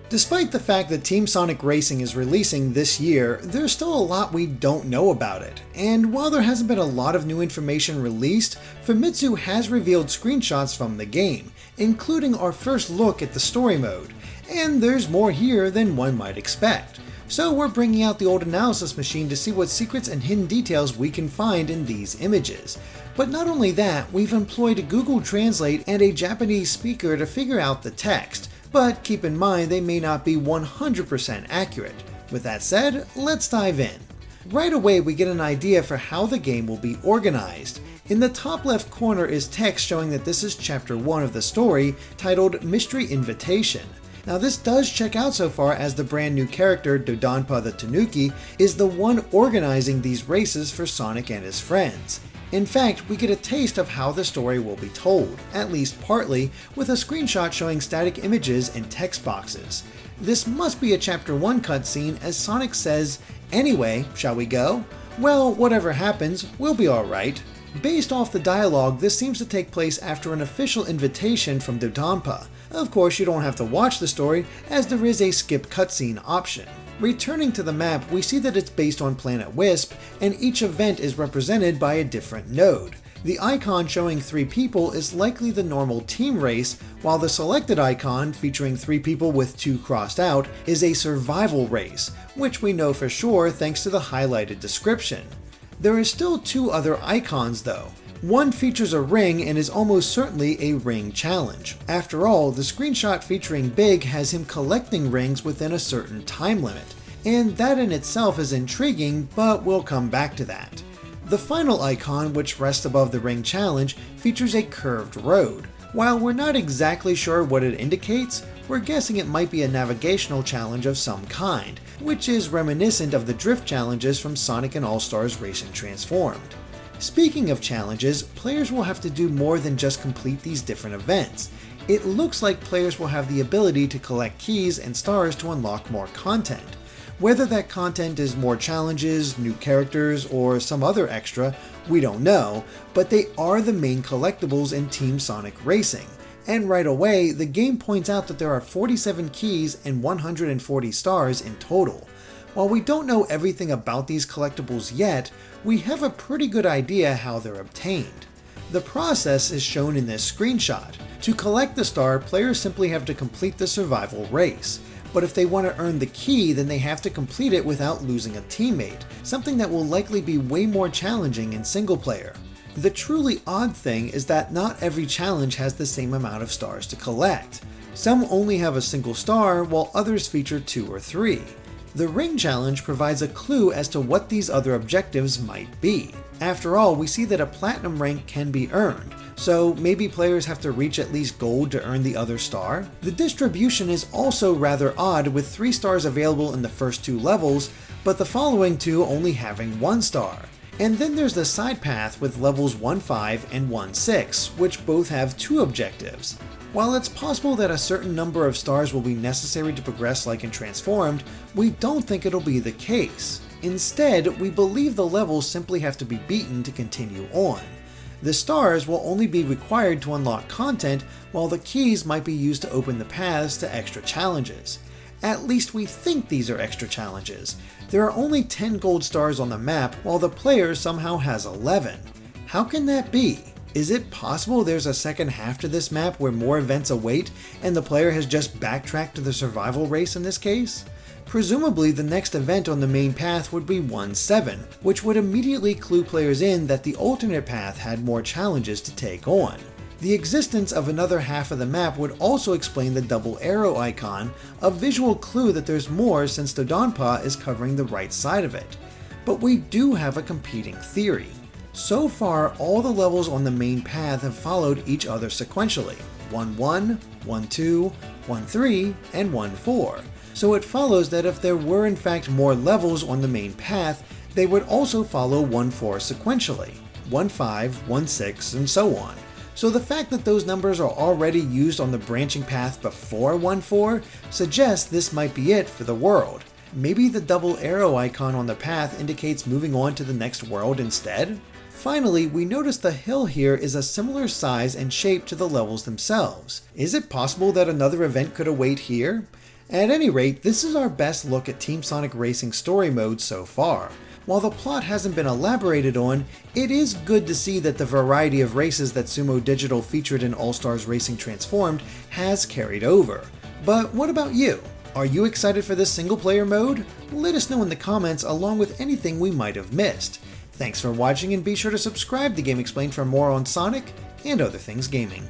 Despite the fact that Team Sonic Racing is releasing this year, there's still a lot we don't know about it, and while there hasn't been a lot of new information released, Famitsu has revealed screenshots from the game, including our first look at the story mode, and there's more here than one might expect. So we're bringing out the old analysis machine to see what secrets and hidden details we can find in these images. But not only that, we've employed Google Translate and a Japanese speaker to figure out the text, but keep in mind they may not be 100% accurate. With that said, let's dive in. Right away we get an idea for how the game will be organized. In the top left corner is text showing that this is chapter 1 of the story, titled Mystery Invitation. Now this does check out so far, as the brand new character, Dodonpa the Tanuki, is the one organizing these races for Sonic and his friends. In fact, we get a taste of how the story will be told, at least partly, with a screenshot showing static images and text boxes. This must be a chapter 1 cutscene, as Sonic says, "Anyway, shall we go? Well, whatever happens, we'll be alright." Based off the dialogue, this seems to take place after an official invitation from Dodonpa. Of course, you don't have to watch the story, as there is a skip cutscene option. Returning to the map, we see that it's based on Planet Wisp, and each event is represented by a different node. The icon showing 3 people is likely the normal team race, while the selected icon, featuring 3 people with 2 crossed out, is a survival race, which we know for sure thanks to the highlighted description. There are still 2 other icons though. One features a ring and is almost certainly a ring challenge. After all, the screenshot featuring Big has him collecting rings within a certain time limit, and that in itself is intriguing, but we'll come back to that. The final icon, which rests above the ring challenge, features a curved road. While we're not exactly sure what it indicates, we're guessing it might be a navigational challenge of some kind, which is reminiscent of the drift challenges from Sonic and All-Stars Racing Transformed. Speaking of challenges, players will have to do more than just complete these different events. It looks like players will have the ability to collect keys and stars to unlock more content. Whether that content is more challenges, new characters, or some other extra, we don't know, but they are the main collectibles in Team Sonic Racing. And right away, the game points out that there are 47 keys and 140 stars in total. While we don't know everything about these collectibles yet, we have a pretty good idea how they're obtained. The process is shown in this screenshot. To collect the star, players simply have to complete the survival race. But if they want to earn the key, then they have to complete it without losing a teammate, something that will likely be way more challenging in single player. The truly odd thing is that not every challenge has the same amount of stars to collect. Some only have a single star, while others feature 2 or 3. The ring challenge provides a clue as to what these other objectives might be. After all, we see that a platinum rank can be earned, so maybe players have to reach at least gold to earn the other star. The distribution is also rather odd, with 3 stars available in the first 2 levels, but the following 2 only having 1 star. And then there's the side path with levels 1-5 and 1-6, which both have 2 objectives. While it's possible that a certain number of stars will be necessary to progress like in Transformed, we don't think it'll be the case. Instead, we believe the levels simply have to be beaten to continue on. The stars will only be required to unlock content, while the keys might be used to open the paths to extra challenges. At least we think these are extra challenges. There are only 10 gold stars on the map, while the player somehow has 11. How can that be? Is it possible there's a second half to this map where more events await, and the player has just backtracked to the survival race in this case? Presumably, the next event on the main path would be 1-7, which would immediately clue players in that the alternate path had more challenges to take on. The existence of another half of the map would also explain the double arrow icon, a visual clue that there's more since Dodonpa is covering the right side of it. But we do have a competing theory. So far, all the levels on the main path have followed each other sequentially, 1-1, 1-2, 1-3, and 1-4. So it follows that if there were in fact more levels on the main path, they would also follow 1-4 sequentially, 1-5, 1-6, and so on. So the fact that those numbers are already used on the branching path before 1-4 suggests this might be it for the world. Maybe the double arrow icon on the path indicates moving on to the next world instead? Finally, we notice the hill here is a similar size and shape to the levels themselves. Is it possible that another event could await here? At any rate, this is our best look at Team Sonic Racing story mode so far. While the plot hasn't been elaborated on, it is good to see that the variety of races that Sumo Digital featured in All-Stars Racing Transformed has carried over. But what about you? Are you excited for this single-player mode? Let us know in the comments along with anything we might have missed. Thanks for watching, and be sure to subscribe to GameXplain for more on Sonic and other things gaming.